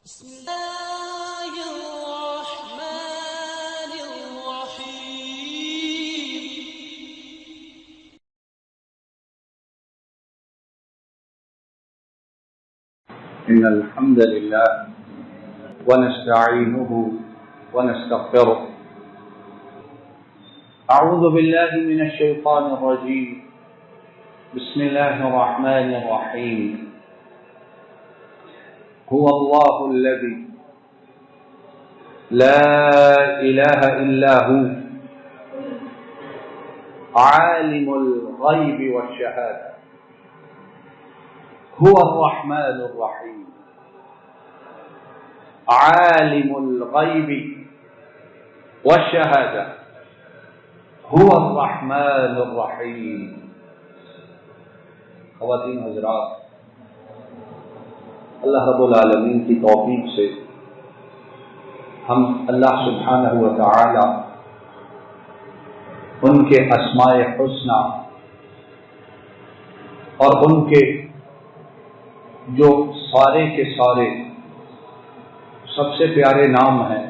بسم الله الرحمن الرحيم. إن الحمد لله ونستعينه ونستغفره. أعوذ بالله من الشيطان الرجيم. بسم الله الرحمن الرحيم. هو الله الذي لا إله إلا هو عالم الغيب والشهادة هو الرحمن الرحيم. عالم الغيب والشهادة هو الرحمن الرحيم. خواتین حضرات، اللہ رب العالمین کی توفیق سے ہم اللہ سبحانہ و تعالی ان کے اسماء حسنی اور ان کے جو سارے کے سارے سب سے پیارے نام ہیں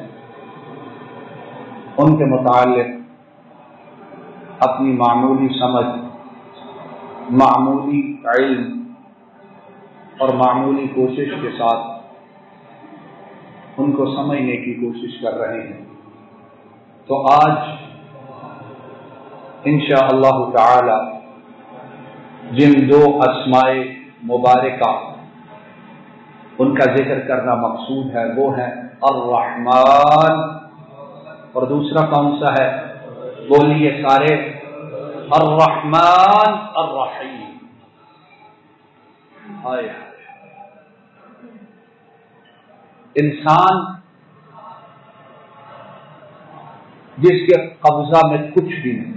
ان کے متعلق اپنی معمولی سمجھ، معمولی علم اور معمولی کوشش کے ساتھ ان کو سمجھنے کی کوشش کر رہے ہیں. تو آج انشاءاللہ تعالی جن دو اسماء مبارکہ ان کا ذکر کرنا مقصود ہے وہ ہے الرحمن، اور دوسرا کون سا ہے؟ بولیے سارے، الرحمن الرحیم. انسان جس کے قبضہ میں کچھ بھی نہیں،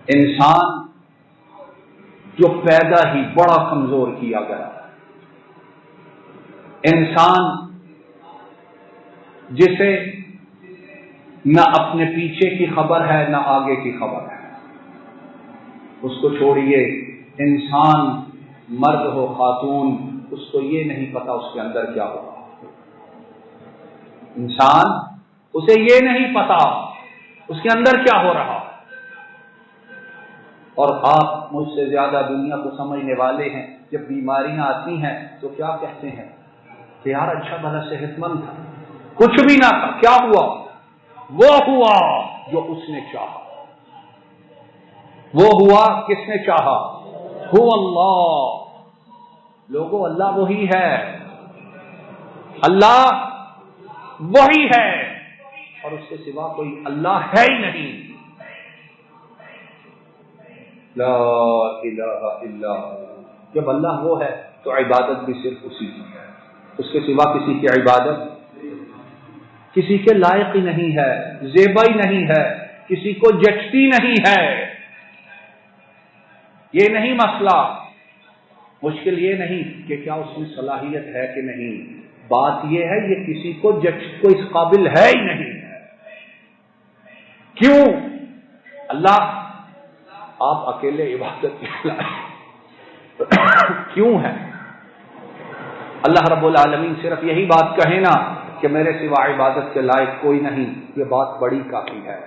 انسان جو پیدا ہی بڑا کمزور کیا گیا، انسان جسے نہ اپنے پیچھے کی خبر ہے نہ آگے کی خبر ہے. اس کو چھوڑیے، انسان مرد ہو خاتون، اس کو یہ نہیں پتا اس کے اندر کیا ہوگا. انسان اسے یہ نہیں پتا اس کے اندر کیا ہو رہا. اور آپ مجھ سے زیادہ دنیا کو سمجھنے والے ہیں. جب بیماریاں آتی ہیں تو کیا کہتے ہیں کہ یار اچھا بھلا صحت مند تھا، کچھ بھی نہ تھا، کیا ہوا؟ وہ ہوا جو اس نے چاہا. وہ ہوا کس نے چاہا؟ هو اللہ. لوگوں، اللہ وہی ہے، اللہ وہی ہے اور اس کے سوا کوئی اللہ ہے ہی نہیں. لا الہ الا اللہ. جب اللہ وہ ہے تو عبادت بھی صرف اسی کی ہے، اس کے سوا کسی کی عبادت کسی کے لائق ہی نہیں ہے، زیبا ہی نہیں ہے، کسی کو جچتی نہیں ہے. یہ نہیں مسئلہ، مشکل یہ نہیں کہ کیا اس میں صلاحیت ہے کہ نہیں، بات یہ ہے یہ کسی کو کو اس قابل ہے ہی نہیں. کیوں؟ اللہ آپ اکیلے عبادت کے لائق کیوں ہے؟ اللہ رب العالمین صرف یہی بات کہے نا کہ میرے سوا عبادت کے لائق کوئی نہیں، یہ بات بڑی کافی ہے.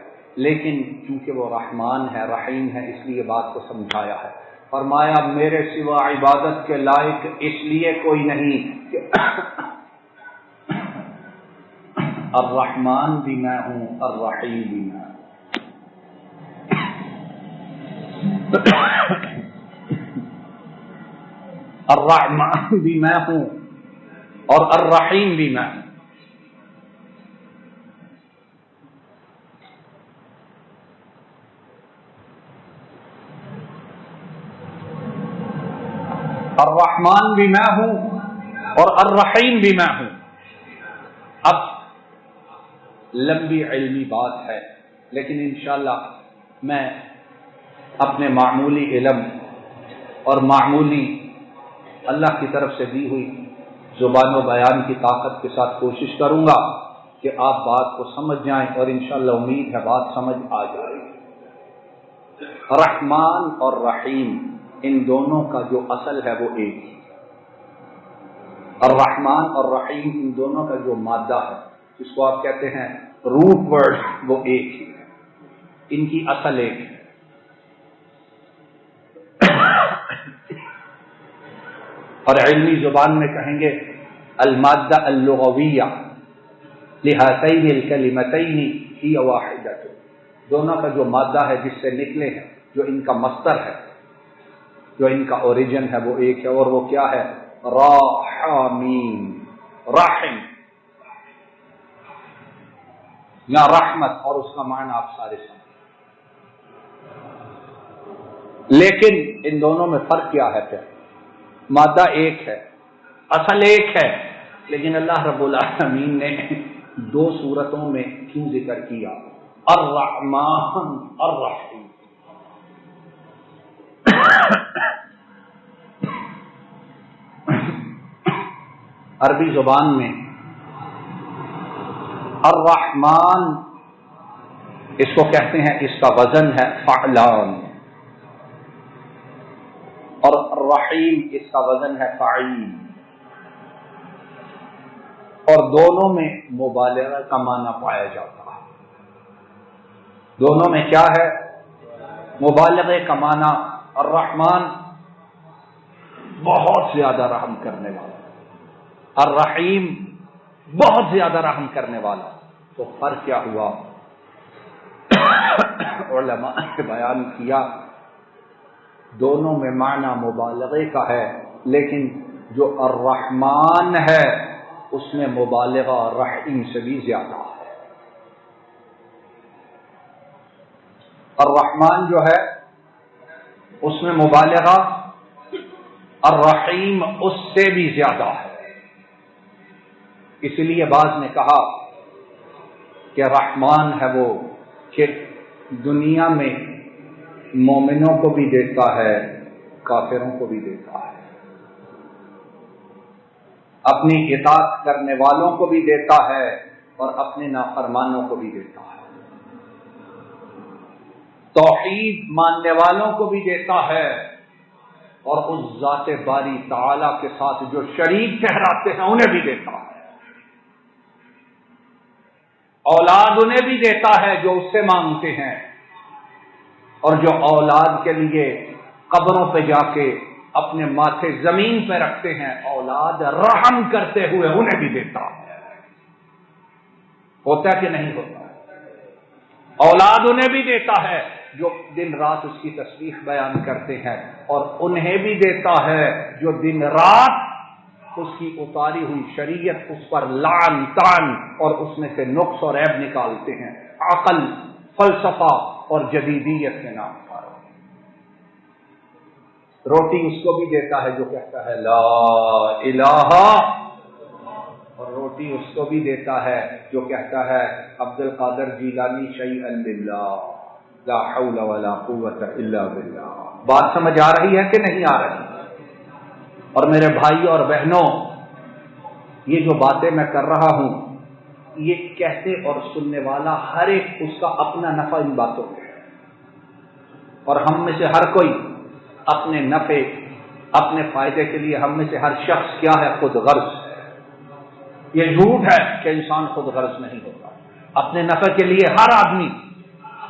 لیکن چونکہ وہ رحمان ہے، رحیم ہے، اس لیے بات کو سمجھایا ہے. فرمایا میرے سوا عبادت کے لائق اس لیے کوئی نہیں کہ الرحمن بھی میں ہوں، الرحیم بھی میں ہوں. الرحمن بھی میں ہوں اور الرحیم بھی میں ہوں. الرحمن بھی میں ہوں اور الرحیم بھی میں ہوں. اب لمبی علمی بات ہے لیکن انشاءاللہ میں اپنے معمولی علم اور معمولی اللہ کی طرف سے دی ہوئی زبان و بیان کی طاقت کے ساتھ کوشش کروں گا کہ آپ بات کو سمجھ جائیں، اور انشاءاللہ امید ہے بات سمجھ آ جائے. رحمان اور رحیم ان دونوں کا جو اصل ہے وہ ایک ہی. الرحمن اور رحیم ان دونوں کا جو مادہ ہے جس کو آپ کہتے ہیں روٹ ورڈ، وہ ایک ہی ہے، ان کی اصل ایک ہے۔ اور علمی زبان میں کہیں گے المادہ اللغویہ لہاتین الکلمتین ہی واحدہ، دونوں کا جو مادہ ہے جس سے نکلے ہیں، جو ان کا مصدر ہے، جو ان کا اوریجن ہے، وہ ایک ہے، اور وہ کیا ہے؟ راحمین، رحم یا رحمت، اور اس کا معنی آپ سارے سمجھ۔ لیکن ان دونوں میں فرق کیا ہے؟ پھر مادہ ایک ہے، اصل ایک ہے، لیکن اللہ رب العالمین نے دو صورتوں میں کیوں ذکر کیا؟ الرحمن الرحیم۔ عربی زبان میں الرحمن اس کو کہتے ہیں، اس کا وزن ہے فعلان، اور الرحیم اس کا وزن ہے فعیل، اور دونوں میں مبالغہ کا معنی پایا جاتا ہے۔ دونوں میں کیا ہے؟ مبالغے کا معنی۔ الرحمن بہت زیادہ رحم کرنے والا، الرحیم بہت زیادہ رحم کرنے والا۔ تو فرق کیا ہوا؟ علماء نے بیان کیا دونوں میں معنی مبالغے کا ہے، لیکن جو الرحمن ہے اس میں مبالغہ رحیم سے بھی زیادہ ہے۔ الرحمن جو ہے اس میں مبالغہ، الرحیم اس سے بھی زیادہ ہے۔ اس لیے بعض نے کہا کہ رحمان ہے وہ کہ دنیا میں مومنوں کو بھی دیتا ہے، کافروں کو بھی دیتا ہے، اپنی اطاعت کرنے والوں کو بھی دیتا ہے اور اپنے نافرمانوں کو بھی دیتا ہے، توحید ماننے والوں کو بھی دیتا ہے، اور اس ذات باری تعالی کے ساتھ جو شریک ٹھہراتے ہیں انہیں بھی دیتا ہے، اولاد انہیں بھی دیتا ہے جو اس سے مانگتے ہیں، اور جو اولاد کے لیے قبروں پہ جا کے اپنے ماتھے زمین پہ رکھتے ہیں، اولاد رحم کرتے ہوئے انہیں بھی دیتا ہے۔ ہوتا کہ نہیں ہوتا؟ اولاد انہیں بھی دیتا ہے جو دن رات اس کی تسبیح بیان کرتے ہیں، اور انہیں بھی دیتا ہے جو دن رات اس کی اتاری ہوئی شریعت اس پر لعن طعن اور اس میں سے نقص اور عیب نکالتے ہیں، عقل، فلسفہ اور جدیدیت کے نام پر۔ روٹی اس کو بھی دیتا ہے جو کہتا ہے لا الہ، اور روٹی اس کو بھی دیتا ہے جو کہتا ہے عبد القادر جیلانی شیئا للہ لا حول ولا قوت الا باللہ۔ بات سمجھ آ رہی ہے کہ نہیں آ رہی؟ اور میرے بھائی اور بہنوں، یہ جو باتیں میں کر رہا ہوں، یہ کہتے اور سننے والا ہر ایک اس کا اپنا نفع ان باتوں میں ہے، اور ہم میں سے ہر کوئی اپنے نفع، اپنے فائدے کے لیے، ہم میں سے ہر شخص کیا ہے؟ خود غرض ہے۔ یہ جھوٹ ہے کہ انسان خود غرض نہیں ہوتا، اپنے نفع کے لیے ہر آدمی،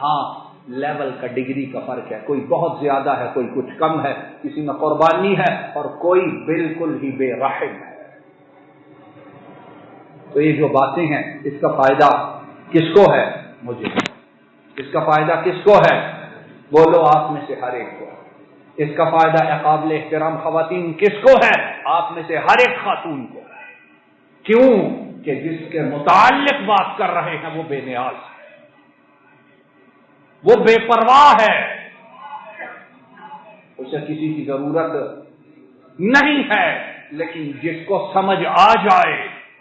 ہاں لیول کا، ڈگری کا فرق ہے، کوئی بہت زیادہ ہے، کوئی کچھ کم ہے، کسی میں قربانی ہے اور کوئی بالکل ہی بے رحم ہے۔ تو یہ جو باتیں ہیں اس کا فائدہ کس کو ہے؟ مجھے۔ اس کا فائدہ کس کو ہے؟ بولو آپ میں سے ہر ایک کو۔ اس کا فائدہ قابل احترام خواتین کس کو ہے؟ آپ میں سے ہر ایک خاتون کو۔ کیوں؟ کہ جس کے متعلق بات کر رہے ہیں وہ بے نیاز ہے، وہ بے پرواہ ہے، اسے کسی کی ضرورت نہیں ہے، لیکن جس کو سمجھ آ جائے،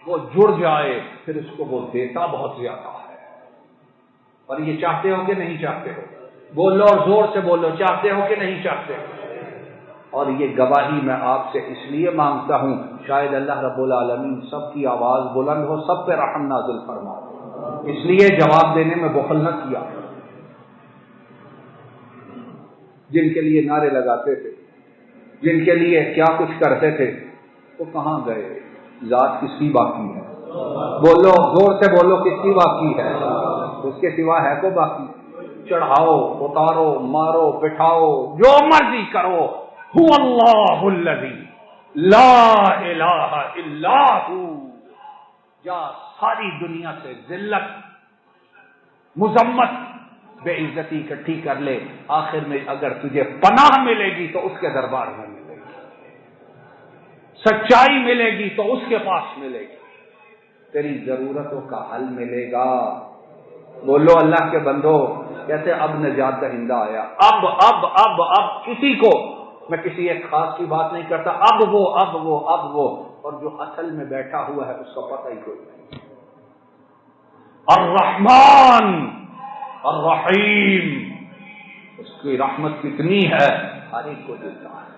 وہ جڑ جائے، پھر اس کو وہ دیتا بہت زیادہ ہے۔ اور یہ چاہتے ہو کہ نہیں چاہتے ہو؟ بولو اور زور سے بولو، چاہتے ہو کہ نہیں چاہتے ہو؟ اور یہ گواہی میں آپ سے اس لیے مانگتا ہوں، شاید اللہ رب العالمین سب کی آواز بلند ہو، سب پہ رحم نازل فرما، اس لیے جواب دینے میں بخل نہ کیا۔ جن کے لیے نعرے لگاتے تھے، جن کے لیے کیا کچھ کرتے تھے، وہ کہاں گئے؟ ذات کس کی باقی ہے؟ بولو زور سے بولو، کس کی باقی ہے؟ اس کے سوا ہے کو باقی؟ چڑھاؤ اتارو مارو بٹھاؤ جو مرضی کرو، هو اللہ الذی لا الہ الا ہو۔ یا ساری دنیا سے ذلت مذمت بے عزتی اکٹھی کر لے، آخر میں اگر تجھے پناہ ملے گی تو اس کے دربار میں ملے گی، سچائی ملے گی تو اس کے پاس ملے گی، تیری ضرورتوں کا حل ملے گا۔ بولو اللہ کے بندو، کہتے اب نجات دہندہ آیا، اب کسی کو، میں کسی ایک خاص کی بات نہیں کرتا، اب وہ اور جو اصل میں بیٹھا ہوا ہے اس کا پتہ ہی کوئی نہیں۔ الرحمن الرحیم، اس کی رحمت کتنی ہے، ہر ایک کو دیتا ہے،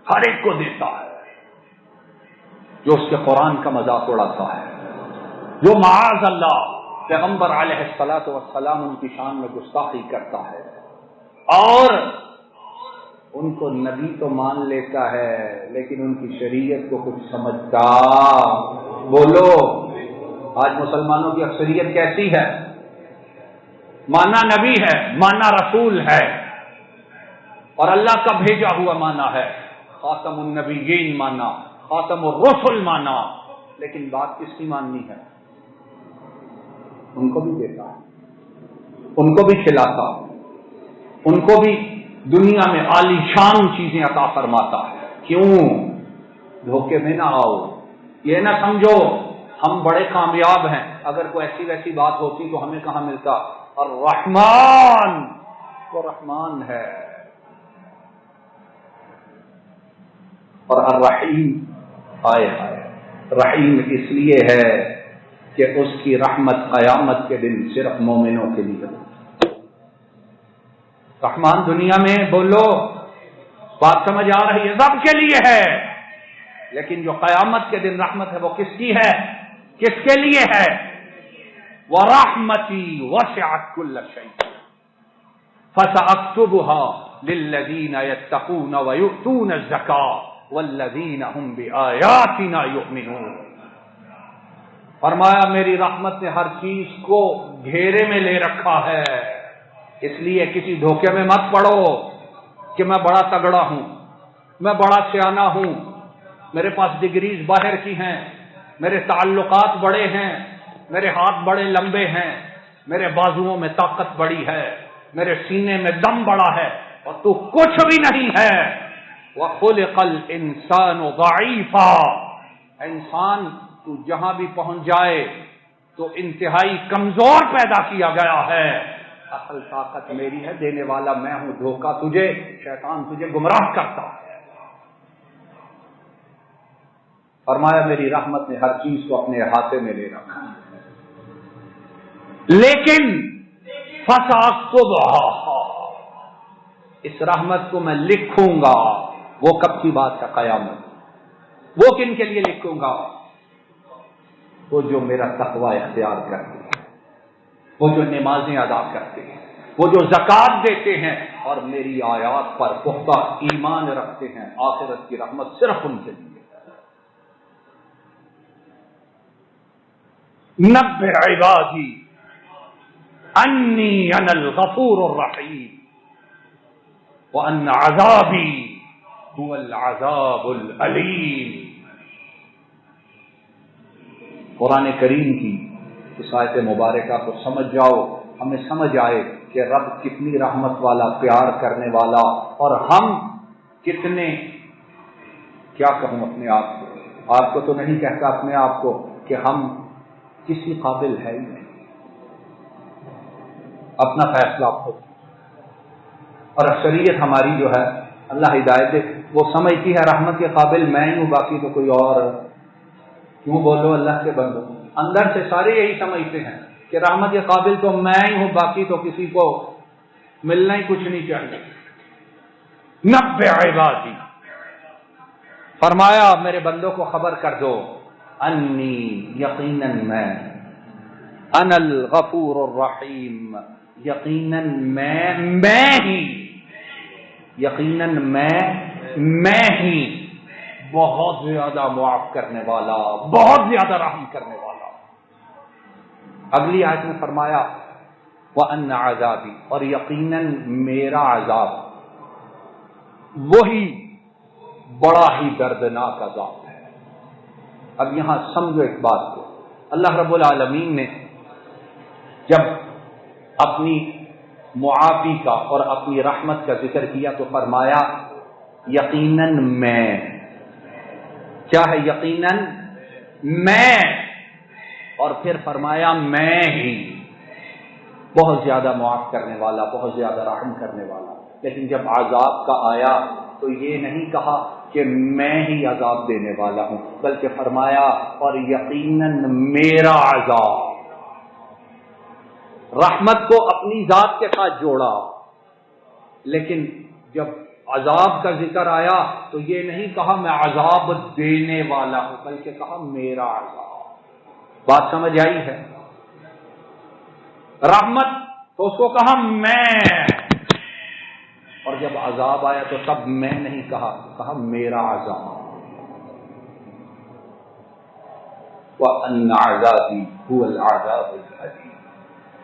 ہر ایک کو دیتا ہے۔ جو اس کے قرآن کا مذاق اڑاتا ہے، جو معاذ اللہ پیغمبر علیہ الصلاۃ والسلام ان کی شان میں گستاخی کرتا ہے اور ان کو نبی تو مان لیتا ہے لیکن ان کی شریعت کو کچھ سمجھتا۔ بولو آج مسلمانوں کی اکثریت کیسی ہے؟ مانا نبی ہے، مانا رسول ہے اور اللہ کا بھیجا ہوا مانا ہے، خاتم النبیین مانا، خاتم الرسل مانا، لیکن بات کس کی ماننی ہے؟ ان کو بھی دیتا ہے، ان کو بھی کھلاتا، ان کو بھی دنیا میں عالی شان چیزیں عطا فرماتا ہے۔ کیوں؟ دھوکے میں نہ آؤ، یہ نہ سمجھو ہم بڑے کامیاب ہیں، اگر کوئی ایسی ویسی بات ہوتی تو ہمیں کہاں ملتا۔ الرحمن، وہ رحمان ہے، اور الرحیم آئے رحیم اس لیے ہے کہ اس کی رحمت قیامت کے دن صرف مومنوں کے لیے۔ رحمان دنیا میں بولو بات سمجھ آ رہی ہے، سب کے لیے ہے، لیکن جو قیامت کے دن رحمت ہے وہ کس کی ہے؟ کس کے لیے ہے؟ وَرَحْمَتِي وَسِعَتْ كُلَّ شَيْءٍ فَسَأَكْتُبُهَا لِلَّذِينَ يَتَّقُونَ وَيُؤْتُونَ الزَّكَاةَ وَالَّذِينَ هُمْ بِآيَاتِنَا يُؤْمِنُونَ۔ فرمایا میری رحمت نے ہر چیز کو گھیرے میں لے رکھا ہے، اس لیے کسی دھوکے میں مت پڑو کہ میں بڑا تگڑا ہوں، میں بڑا سیانہ ہوں، میرے پاس ڈگریز باہر کی ہیں، میرے تعلقات بڑے ہیں، میرے ہاتھ بڑے لمبے ہیں، میرے بازوؤں میں طاقت بڑی ہے، میرے سینے میں دم بڑا ہے، اور تو کچھ بھی نہیں ہے۔ وَخُلِقَ الْإِنسَانُ ضَعِيفًا، انسان تو جہاں بھی پہنچ جائے تو انتہائی کمزور پیدا کیا گیا ہے۔ اصل طاقت میری ہے، دینے والا میں ہوں، دھوکہ تجھے، شیطان تجھے گمراہ کرتا ہے۔ فرمایا میری رحمت نے ہر چیز کو اپنے احاطے میں لے رکھا، لیکن فَسَأَكْتُبُهَا، اس رحمت کو میں لکھوں گا۔ وہ کب کی بات ہے؟ قیامت۔ وہ کن کے لیے لکھوں گا؟ وہ جو میرا تقوی اختیار کرتے ہیں، وہ جو نمازیں ادا کرتے ہیں، وہ جو زکوٰۃ دیتے ہیں اور میری آیات پر پختہ ایمان رکھتے ہیں، آخرت کی رحمت صرف ان کے لیے۔ نبئ عبادی انی انا الغفور الرحیم وان عذابی هو العذاب العلیم۔ قرآن کریم کی اس آیت مبارکہ کو سمجھ جاؤ، ہمیں سمجھ آئے کہ رب کتنی رحمت والا، پیار کرنے والا، اور ہم کتنے، کیا کہوں اپنے آپ کو تو نہیں کہتا اپنے آپ کو کہ ہم کسی قابل ہے ہی نہیں۔ اپنا فیصلہ خود، اور اکثریت ہماری جو ہے، اللہ ہدایت دے، وہ سمجھتی ہے رحمت کے قابل میں ہی ہوں، باقی تو کوئی اور۔ کیوں بولو اللہ کے بندو، اندر سے سارے یہی سمجھتے ہیں کہ رحمت کے قابل تو میں ہی ہوں، باقی تو کسی کو ملنا ہی کچھ نہیں چاہیے۔ نبئ عبادی، فرمایا میرے بندوں کو خبر کر دو، انی یقیناً میں، انا الغفور الرحیم، یقیناً میں ہی، یقیناً میں ہی بہت زیادہ معاف کرنے والا، بہت زیادہ رحم کرنے والا۔ اگلی آیت میں فرمایا وَأَنَّ عَذَابِي، اور یقیناً میرا عذاب وہی بڑا ہی دردناک عذاب ہے۔ اب یہاں سمجھو ایک بات کو، اللہ رب العالمین نے جب اپنی معافی کا اور اپنی رحمت کا ذکر کیا تو فرمایا یقیناً میں، کیا ہے یقیناً میں، اور پھر فرمایا میں ہی بہت زیادہ معاف کرنے والا، بہت زیادہ رحم کرنے والا۔ لیکن جب عذاب کا آیا تو یہ نہیں کہا کہ میں ہی عذاب دینے والا ہوں، بلکہ فرمایا اور یقیناً میرا عذاب۔ رحمت کو اپنی ذات کے ساتھ جوڑا، لیکن جب عذاب کا ذکر آیا تو یہ نہیں کہا میں عذاب دینے والا ہوں، بلکہ کہا میرا عذاب۔ بات سمجھ آئی ہے؟ رحمت تو اس کو کہا میں، اور جب عذاب آیا تو تب میں نہیں کہا میرا عذاب۔ وَأَنَّ عَذَابِي هُوَ الْعَذَابُ الْأَلِيمُ۔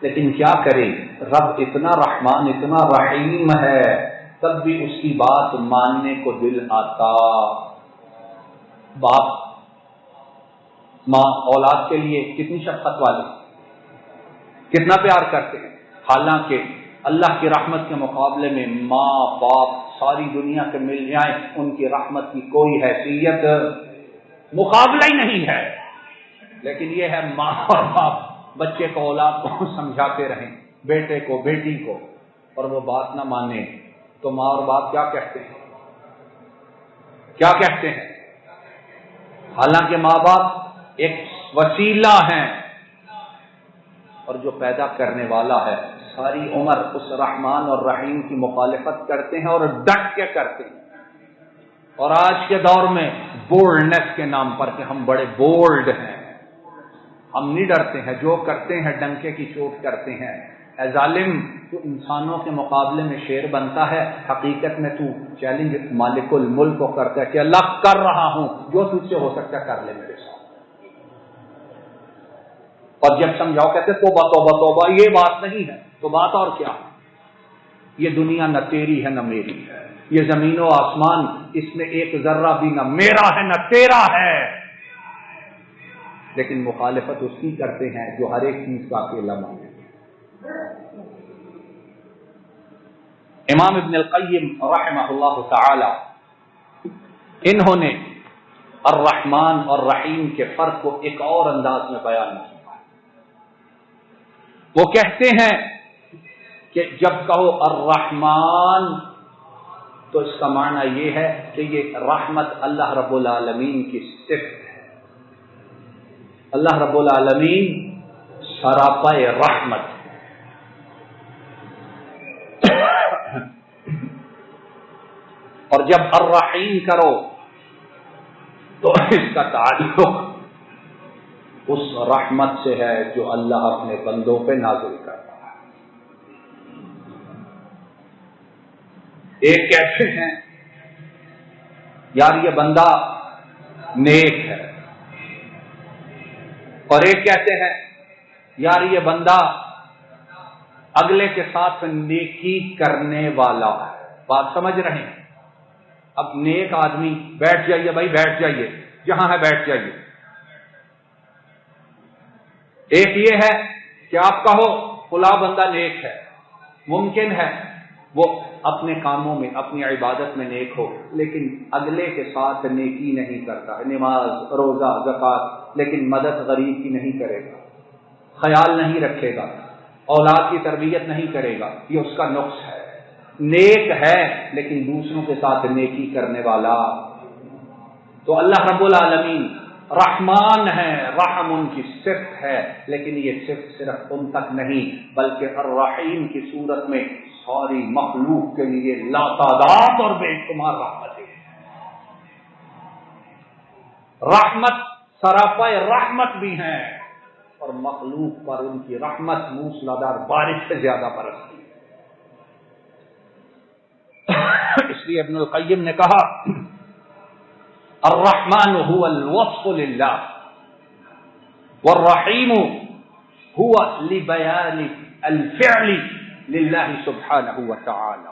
لیکن کیا کرے، رب اتنا رحمان اتنا رحیم ہے، تب بھی اس کی بات ماننے کو دل آتا۔ باپ ماں اولاد کے لیے کتنی شفقت والے، کتنا پیار کرتے ہیں، حالانکہ اللہ کی رحمت کے مقابلے میں ماں باپ ساری دنیا کے مل جائیں، ان کی رحمت کی کوئی حیثیت مقابلہ ہی نہیں ہے۔ لیکن یہ ہے ماں اور باپ بچے کو اولاد کو سمجھاتے رہیں، بیٹے کو بیٹی کو، اور وہ بات نہ مانے تو ماں اور باپ کیا کہتے ہیں، کیا کہتے ہیں؟ حالانکہ ماں باپ ایک وسیلہ ہیں، اور جو پیدا کرنے والا ہے ساری عمر اس رحمان اور رحیم کی مخالفت کرتے ہیں اور ڈٹ کے کرتے ہیں۔ اور آج کے دور میں بولڈنس کے نام پر کہ ہم بڑے بولڈ ہیں، ہم نہیں ڈرتے ہیں، جو کرتے ہیں ڈنکے کی چوٹ کرتے ہیں۔ اے ظالم، تو انسانوں کے مقابلے میں شیر بنتا ہے، حقیقت میں تو چیلنج مالک الملک کو کرتا ہے کہ اللہ کر رہا ہوں، جو تجھ سے ہو سکتا ہے کر لے میرے ساتھ۔ اور جب سمجھاؤ کہتے توبہ توبہ توبہ، یہ بات نہیں ہے تو بات اور کیا؟ یہ دنیا نہ تیری ہے نہ میری ہے، یہ زمین و آسمان اس میں ایک ذرہ بھی نہ میرا ہے نہ تیرا ہے، لیکن مخالفت اس کی کرتے ہیں جو ہر ایک چیز کا اکیلا مانے۔ امام ابن القیم رحمہ اللہ تعالی انہوں نے الرحمن اور رحیم کے فرق کو ایک اور انداز میں بیان کیا۔ وہ کہتے ہیں کہ جب کہو الرحمن تو اس کا معنی یہ ہے کہ یہ رحمت اللہ رب العالمین کی صفت ہے۔ اللہ رب العالمین سراپا رحمت، اور جب الرحیم کرو تو اس کا تعلق اس رحمت سے ہے جو اللہ اپنے بندوں پہ نازل کرتا ہے۔ ایک کہتے ہیں یار یہ بندہ نیک ہے، اور ایک کہتے ہیں یار یہ بندہ اگلے کے ساتھ نیکی کرنے والا ہے۔ بات سمجھ رہے ہیں؟ اب نیک آدمی، بیٹھ جائیے بھائی بیٹھ جائیے، جہاں ہے بیٹھ جائیے۔ ایک یہ ہے کہ آپ کہو فلاں بندہ نیک ہے، ممکن ہے وہ اپنے کاموں میں اپنی عبادت میں نیک ہو لیکن اگلے کے ساتھ نیکی نہیں کرتا ہے، نماز روزہ زکوٰۃ، لیکن مدد غریب کی نہیں کرے گا، خیال نہیں رکھے گا، اولاد کی تربیت نہیں کرے گا، یہ اس کا نقص ہے۔ نیک ہے لیکن دوسروں کے ساتھ نیکی کرنے والا۔ تو اللہ رب العالمین رحمان ہے، رحم ان کی صفت ہے، لیکن یہ صفت صرف ان تک نہیں بلکہ الرحیم کی صورت میں ساری مخلوق کے لیے لاتعداد اور بے شمار رحمت ہے۔ رحمت سراپا رحمت بھی ہیں، اور مخلوق پر ان کی رحمت موسلادھار بارش سے زیادہ برستی ہے۔ اس لیے ابن القیم نے کہا الرحمن هو الوصف لله والرحيم هو لبيان الفعل لله سبحانہ وتعالی.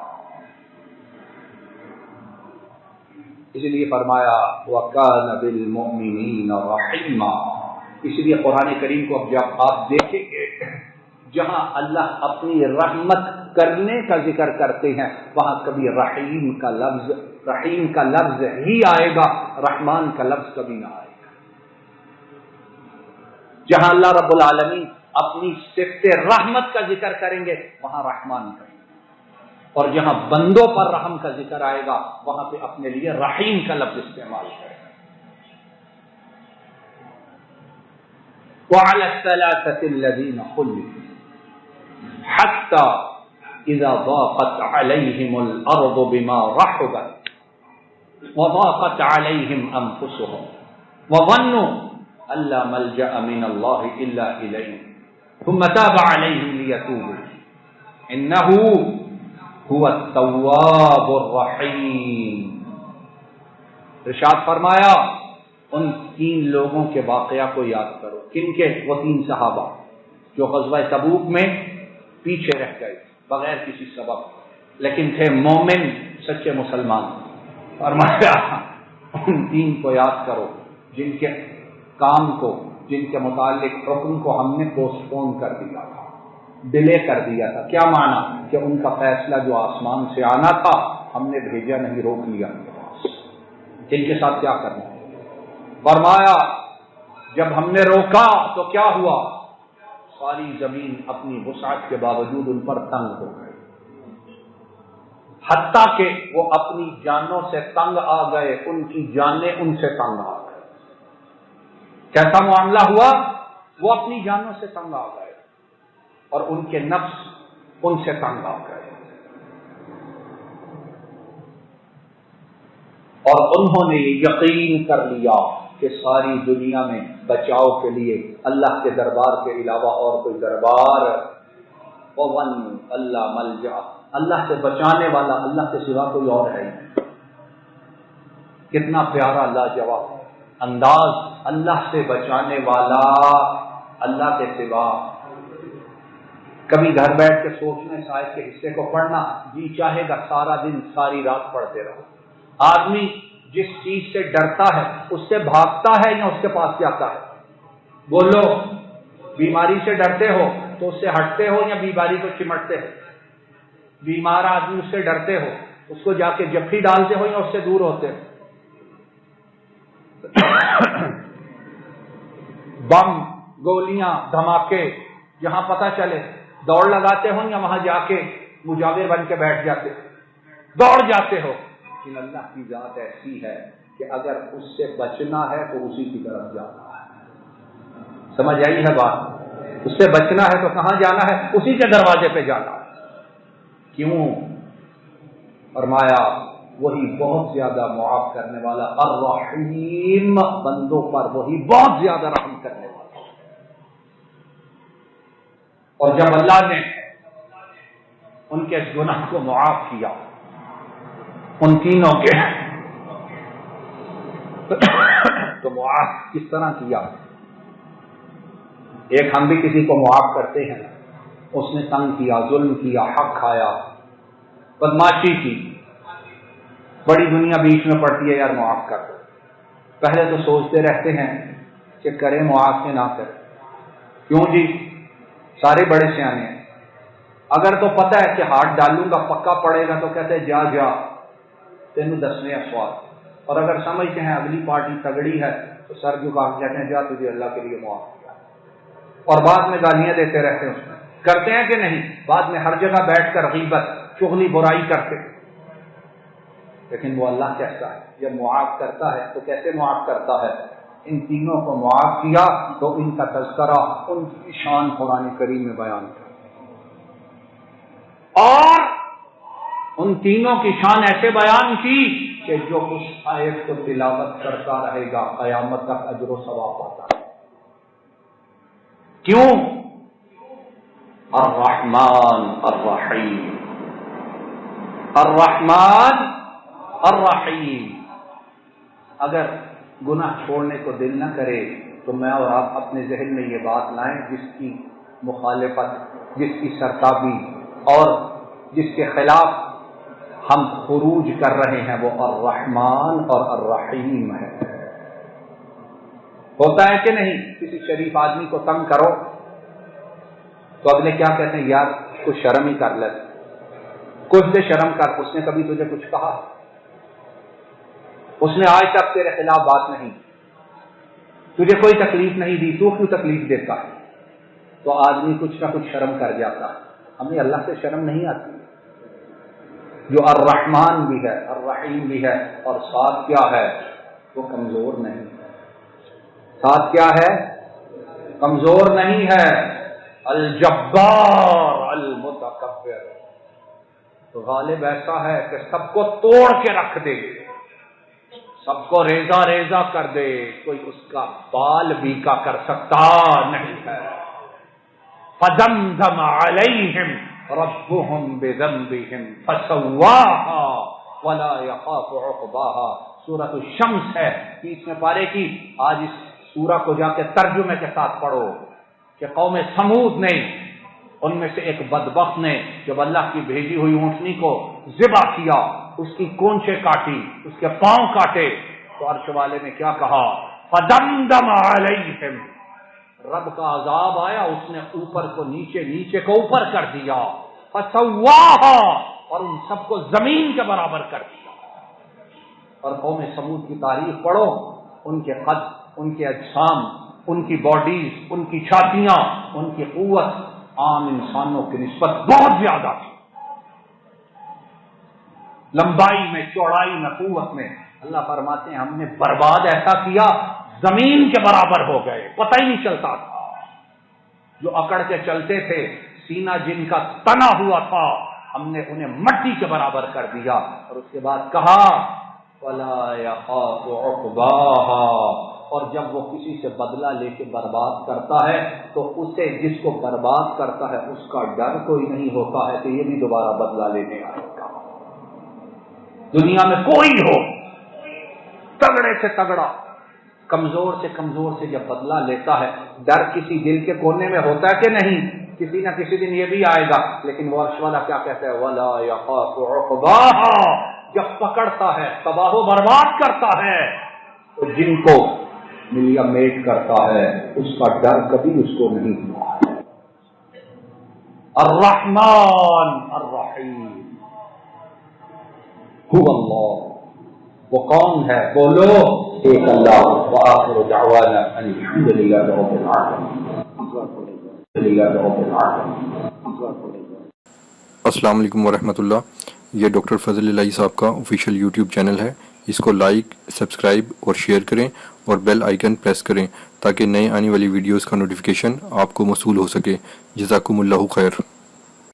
اس لیے فرمایا وَكَانَ بِالْمُؤْمِنِينَ رَحِيمًا. اس لیے قرآن کریم کو اب جب آپ دیکھیں گے جہاں اللہ اپنی رحمت کرنے کا ذکر کرتے ہیں وہاں کبھی رحیم کا لفظ ہی آئے گا، رحمان کا لفظ کبھی نہ آئے گا. جہاں اللہ رب العالمین اپنی صفت رحمت کا ذکر کریں گے وہاں رحمان کریں گے، اور جہاں بندوں پر رحم کا ذکر آئے گا وہاں پہ اپنے لیے رحیم کا لفظ استعمال کریں گے. وَعَلَى الثَّلَاثَةِ الَّذِينَ خُلِّفُوا حَتَّى إِذَا ضَاقَتْ عَلَيْهِمُ الْأَرْضُ بِمَا رَحُبَتْ وَضَاقَتْ عَلَيْهِمْ أَنفُسُهُمْ وَظَنُّوا أَن لَّا مَلْجَأَ مِنَ اللَّهِ إِلَّا إِلَيْهِ ثُمَّ تَابَ عَلَيْهِمْ لِيَتُوبُوا إِنَّهُ هُوَ التَّوَّابُ الرَّحِيمُ. ارشاد فرمایا ان 3 لوگوں کے واقعہ کو یاد کرو. کن کے؟ وہ 3 صحابہ جو غزوہ تبوک میں پیچھے رہ گئے بغیر کسی سبب، لیکن تھے مومن سچے مسلمان. فرمایا ان 3 کو یاد کرو جن کے کام کو، جن کے متعلق حکم کو ہم نے پوسٹ پون کر دیا تھا، ڈیلے کر دیا تھا. کیا معنی؟ کہ ان کا فیصلہ جو آسمان سے آنا تھا ہم نے بھیجا نہیں، روک لیا. جن کے ساتھ کیا کرنا؟ فرمایا جب ہم نے روکا تو کیا ہوا؟ ساری زمین اپنی وسعت کے باوجود ان پر تنگ ہو گئی، حتیٰ کہ وہ اپنی جانوں سے تنگ آ گئے، ان کی جانیں ان سے تنگ آ گئے. کیسا معاملہ ہوا؟ وہ اپنی جانوں سے تنگ آ گئے اور ان کے نفس ان سے تنگ آ گئے، اور انہوں نے یہ یقین کر لیا کہ ساری دنیا میں بچاؤ کے لیے اللہ کے دربار کے علاوہ اور کوئی دربار وَظَنُّوا أَن لَّا مَلْجَأَ، اللہ سے بچانے والا اللہ کے سوا کوئی اور ہے نہیں. کتنا پیارا لاجواب انداز، اللہ سے بچانے والا اللہ کے سوا. کبھی گھر بیٹھ کے سوچنے صاحب کے حصے کو پڑھنا جی چاہے گا سارا دن ساری رات پڑھتے رہو. آدمی جس چیز سے ڈرتا ہے اس سے بھاگتا ہے یا اس کے پاس جاتا ہے؟ بولو. بیماری سے ڈرتے ہو تو اس سے ہٹتے ہو یا بیماری کو چمٹتے ہو؟ بیمار آدمی اس سے ڈرتے ہو اس کو جا کے جپھی ڈالتے ہو یا اس سے دور ہوتے ہو؟ بم، گولیاں، دھماکے جہاں پتہ چلے دوڑ لگاتے ہو یا وہاں جا کے مجاور بن کے بیٹھ جاتے ہو، دوڑ جاتے ہو؟ لیکن اللہ کی ذات ایسی ہے کہ اگر اس سے بچنا ہے تو اسی کی طرف جانا ہے. سمجھ آئی ہے بات؟ اس سے بچنا ہے تو کہاں جانا ہے؟ اسی کے دروازے پہ جانا ہے. کیوں؟ فرمایا وہی بہت زیادہ معاف کرنے والا، الرحیم، بندوں پر وہی بہت زیادہ رحم کرنے والا. اور جب اللہ نے ان کے گناہ کو معاف کیا ان تینوں کے تو معاف کس طرح کیا؟ ایک ہم بھی کسی کو معاف کرتے ہیں، اس نے تنگ کیا، ظلم کیا، حق کھایا، بدماشی کی، بڑی دنیا بیچ میں پڑتی ہے یار معاف کر دو. پہلے تو سوچتے رہتے ہیں کہ کریں معاف کے نہ کریں. کیوں جی؟ سارے بڑے سیانے ہیں. اگر تو پتہ ہے کہ ہاتھ ڈالوں گا پکا پڑے گا تو کہتے ہیں جا جا تینوں دسنے اسوال. اور اگر سمجھتے ہیں اگلی پارٹی تگڑی ہے تو سر جھکا کے کہتے ہیں جا تجھے اللہ کے لیے معاف کیا. اور بعد میں گالیاں دیتے رہتے ہیں. اس میں کرتے ہیں کہ نہیں؟ بعد میں ہر جگہ بیٹھ کر غیبت، چغلی، برائی کرتے. لیکن وہ اللہ کیسا ہے؟ جب معاف کرتا ہے تو کیسے معاف کرتا ہے؟ ان تینوں کو معاف کیا تو ان کا تذکرہ، ان کی شان قرآن کریم میں بیان کیا، اور ان تینوں کی شان ایسے بیان کی کہ جو اس آیت کو تلاوت کرتا رہے گا قیامت تک اجر و ثواب پاتا ہے. کیوں؟ الرحمن الرحیم، الرحمن الرحیم. اگر گناہ چھوڑنے کو دل نہ کرے تو میں اور آپ اپنے ذہن میں یہ بات لائیں جس کی مخالفت، جس کی سرتابی اور جس کے خلاف ہم خروج کر رہے ہیں وہ الرحمن اور الرحیم ہے۔ ہوتا ہے کہ نہیں؟ کسی شریف آدمی کو تنگ کرو تو اگلے کیا کہتے ہیں؟ یار کچھ شرم ہی کر لے، کچھ دے شرم کر، اس نے کبھی تجھے کچھ کہا؟ اس نے آج تک تیرے خلاف بات نہیں، تجھے کوئی تکلیف نہیں دی، تو کیوں تکلیف دیتا ہے؟ تو آدمی کچھ نہ کچھ شرم کر جاتا ہے۔ ہمیں اللہ سے شرم نہیں آتی، جو الرحمن بھی ہے الرحیم بھی ہے، اور ساتھ کیا ہے؟ وہ کمزور نہیں، ساتھ کیا ہے؟ کمزور نہیں ہے، الجبار المتکبر، تو غالب ایسا ہے کہ سب کو توڑ کے رکھ دے، سب کو ریزہ ریزہ کر دے، کوئی اس کا بال بیکا کر سکتا نہیں ہے۔ فَدَمْدَمَ عَلَيْهِمْ رَبُّهُمْ بِذَنبِهِمْ فَسَوَّاهَا وَلَا يَخَافُ عُقْبَاهَا، سورۃ الشمس ہے 30ویں پارے کی۔ آج اس سورہ کو جا کے ترجمے کے ساتھ پڑھو کہ قوم سمود نے، ان میں سے ایک بدبخت نے جب اللہ کی بھیجی ہوئی اونٹنی کو ذبح کیا، اس کی کونچے کاٹی، اس کے پاؤں کاٹے، تو عرش والے نے کیا کہا؟ فَدَمْدَمَ عَلَيْهِمْ، رب کا عذاب آیا، اس نے اوپر کو نیچے، نیچے کو اوپر کر دیا، فَسَوَّاهَا، اور ان سب کو زمین کے برابر کر دیا۔ اور قوم سمود کی تاریخ پڑھو، ان کے قد، ان کے اجسام، ان کی باڈیز، ان کی چھاتیاں، ان کی قوت عام انسانوں کی نسبت بہت زیادہ تھی، لمبائی میں، چوڑائی میں، قوت میں۔ اللہ فرماتے ہیں ہم نے برباد ایسا کیا، زمین کے برابر ہو گئے، پتہ ہی نہیں چلتا تھا۔ جو اکڑ کے چلتے تھے، سینہ جن کا تنا ہوا تھا، ہم نے انہیں مٹی کے برابر کر دیا، اور اس کے بعد کہا وَلَا يَخَافُ عُقْبَاهَا، اور جب وہ کسی سے بدلہ لے کے برباد کرتا ہے تو اسے، جس کو برباد کرتا ہے، اس کا ڈر کوئی نہیں ہوتا ہے کہ یہ بھی دوبارہ بدلہ لینے آئے گا۔ دنیا میں کوئی ہو، تگڑے سے تگڑا، کمزور سے کمزور سے جب بدلہ لیتا ہے، ڈر کسی دل کے کونے میں ہوتا ہے کہ نہیں؟ کسی نہ کسی دن یہ بھی آئے گا، لیکن وہ عرش والا کیا کہتا ہے؟ وَلَا يَخَافُ عُقْبَاهَا، جب پکڑتا ہے، تباہ و برباد کرتا ہے، تو جن کو ملیا میٹ کرتا ہے اس کا ڈر کبھی اس کو نہیں ہوا ہے۔ الرحمن الرحیم هو اللہ، وہ کون ہے؟ بولو ایک اللہ۔ وآخر دعوانا ان الحمد للہ رب العالمین۔ السلام علیکم ورحمۃ اللہ۔ یہ ڈاکٹر فضل الہی صاحب کا آفیشیل یوٹیوب چینل ہے، اس کو لائک، سبسکرائب اور شیئر کریں اور بیل آئیکن پریس کریں تاکہ نئے آنے والی ویڈیوز کا نوٹیفیکیشن آپ کو موصول ہو سکے۔ جزاکم اللہ خیر۔